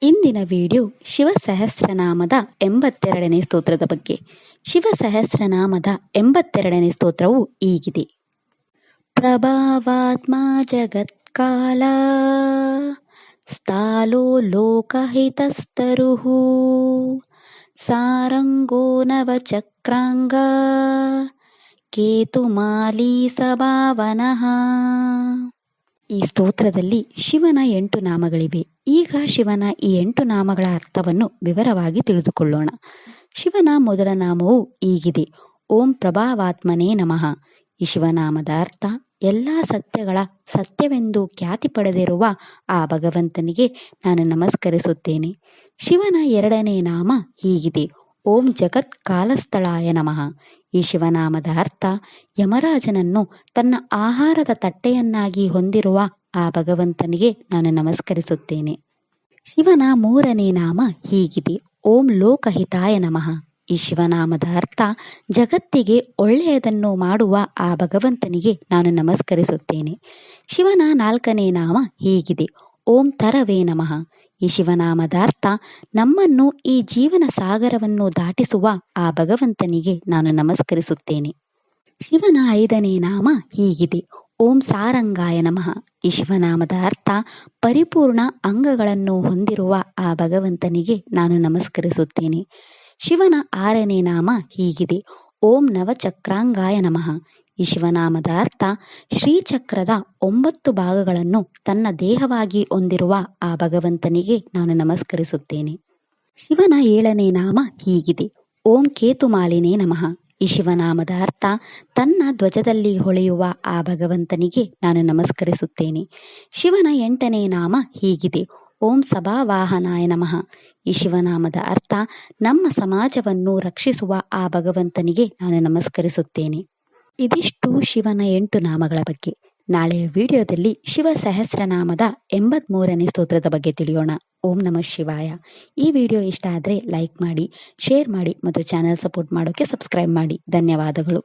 ಇಂದಿನ ವಿಡಿಯೋ ಶಿವ ಸಹಸ್ರನಾಮದ 82ನೇ ಸ್ತೋತ್ರದ ಬಗ್ಗೆ. ಶಿವ ಸಹಸ್ರನಾಮದ 82ನೇ ಸ್ತೋತ್ರವು ಹೀಗಿದೆ. ಪ್ರಭಾವಾತ್ಮ ಜಗತ್ಕಾಲ ಸ್ಥಾಲೋ ಲೋಕಹಿತಸ್ತರುಃ ಸಾರಂಗೋ ನವಚಕ್ರಾಂಗ ಕೇತುಮಾಲಿ ಸಭಾವನಃ. ಈ ಸ್ತೋತ್ರದಲ್ಲಿ ಶಿವನ 8 ನಾಮಗಳಿವೆ. ಈಗ ಶಿವನ ಈ 8 ನಾಮಗಳ ಅರ್ಥವನ್ನು ವಿವರವಾಗಿ ತಿಳಿದುಕೊಳ್ಳೋಣ. ಶಿವನ ಮೊದಲ ನಾಮವು ಹೀಗಿದೆ: ಓಂ ಪ್ರಭಾವಾತ್ಮನೇ ನಮಃ. ಈ ಶಿವನಾಮದ ಅರ್ಥ ಎಲ್ಲ ಸತ್ಯಗಳ ಸತ್ಯವೆಂದು ಖ್ಯಾತಿ ಪಡೆದಿರುವ ಆ ಭಗವಂತನಿಗೆ ನಾನು ನಮಸ್ಕರಿಸುತ್ತೇನೆ. ಶಿವನ 2ನೇ ನಾಮ ಹೀಗಿದೆ: ಓಂ ಜಗತ್ ಕಾಲಸ್ಥಳಾಯ ನಮಃ. ಈ ಶಿವನಾಮದ ಅರ್ಥ ಯಮರಾಜನನ್ನು ತನ್ನ ಆಹಾರದ ತಟ್ಟೆಯನ್ನಾಗಿ ಹೊಂದಿರುವ ಆ ಭಗವಂತನಿಗೆ ನಾನು ನಮಸ್ಕರಿಸುತ್ತೇನೆ. ಶಿವನ 3ನೇ ನಾಮ ಹೀಗಿದೆ: ಓಂ ಲೋಕಹಿತಾಯ ನಮಃ. ಈ ಶಿವನಾಮದ ಅರ್ಥ ಜಗತ್ತಿಗೆ ಒಳ್ಳೆಯದನ್ನು ಮಾಡುವ ಆ ಭಗವಂತನಿಗೆ ನಾನು ನಮಸ್ಕರಿಸುತ್ತೇನೆ. ಶಿವನ 4ನೇ ನಾಮ ಹೀಗಿದೆ: ಓಂ ತರವೇ ನಮಃ. ಈ ಶಿವನಾಮದ ಅರ್ಥ ನಮ್ಮನ್ನು ಈ ಜೀವನ ಸಾಗರವನ್ನು ದಾಟಿಸುವ ಆ ಭಗವಂತನಿಗೆ ನಾನು ನಮಸ್ಕರಿಸುತ್ತೇನೆ. ಶಿವನ 5ನೇ ನಾಮ ಹೀಗಿದೆ: ಓಂ ಸಾರಂಗಾಯ ನಮಃ. ಈ ಶಿವನಾಮದ ಅರ್ಥ ಪರಿಪೂರ್ಣ ಅಂಗಗಳನ್ನು ಹೊಂದಿರುವ ಆ ಭಗವಂತನಿಗೆ ನಾನು ನಮಸ್ಕರಿಸುತ್ತೇನೆ. ಶಿವನ 6ನೇ ನಾಮ ಹೀಗಿದೆ: ಓಂ ನವಚಕ್ರಾಂಗಾಯ ನಮಃ. ಈ ಶಿವನಾಮದ ಅರ್ಥ ಶ್ರೀಚಕ್ರದ 9 ಭಾಗಗಳನ್ನು ತನ್ನ ದೇಹವಾಗಿ ಹೊಂದಿರುವ ಆ ಭಗವಂತನಿಗೆ ನಾನು ನಮಸ್ಕರಿಸುತ್ತೇನೆ. ಶಿವನ 7ನೇ ನಾಮ ಹೀಗಿದೆ: ಓಂ ಕೇತುಮಾಲಿನೇ ನಮಃ. ಈ ಶಿವನಾಮದ ಅರ್ಥ ತನ್ನ ಧ್ವಜದಲ್ಲಿ ಹೊಳೆಯುವ ಆ ಭಗವಂತನಿಗೆ ನಾನು ನಮಸ್ಕರಿಸುತ್ತೇನೆ. ಶಿವನ 8ನೇ ನಾಮ ಹೀಗಿದೆ: ಓಂ ಸಭಾವಾಹನಾಯ ನಮಃ. ಈ ಶಿವನಾಮದ ಅರ್ಥ ನಮ್ಮ ಸಮಾಜವನ್ನು ರಕ್ಷಿಸುವ ಆ ಭಗವಂತನಿಗೆ ನಾನು ನಮಸ್ಕರಿಸುತ್ತೇನೆ. ಇದಿಷ್ಟು ಶಿವನ 8 ನಾಮಗಳ ಬಗ್ಗೆ. ನಾಳೆಯ ವಿಡಿಯೋದಲ್ಲಿ ಶಿವ ಸಹಸ್ರನಾಮದ 83ನೇ ಸ್ತೋತ್ರದ ಬಗ್ಗೆ ತಿಳಿಯೋಣ. ಓಂ ನಮಃ ಶಿವಾಯ. ಈ ವಿಡಿಯೋ ಇಷ್ಟ ಆದರೆ ಲೈಕ್ ಮಾಡಿ, ಶೇರ್ ಮಾಡಿ ಮತ್ತು ಚಾನೆಲ್ ಸಪೋರ್ಟ್ ಮಾಡೋಕ್ಕೆ ಸಬ್ಸ್ಕ್ರೈಬ್ ಮಾಡಿ. ಧನ್ಯವಾದಗಳು.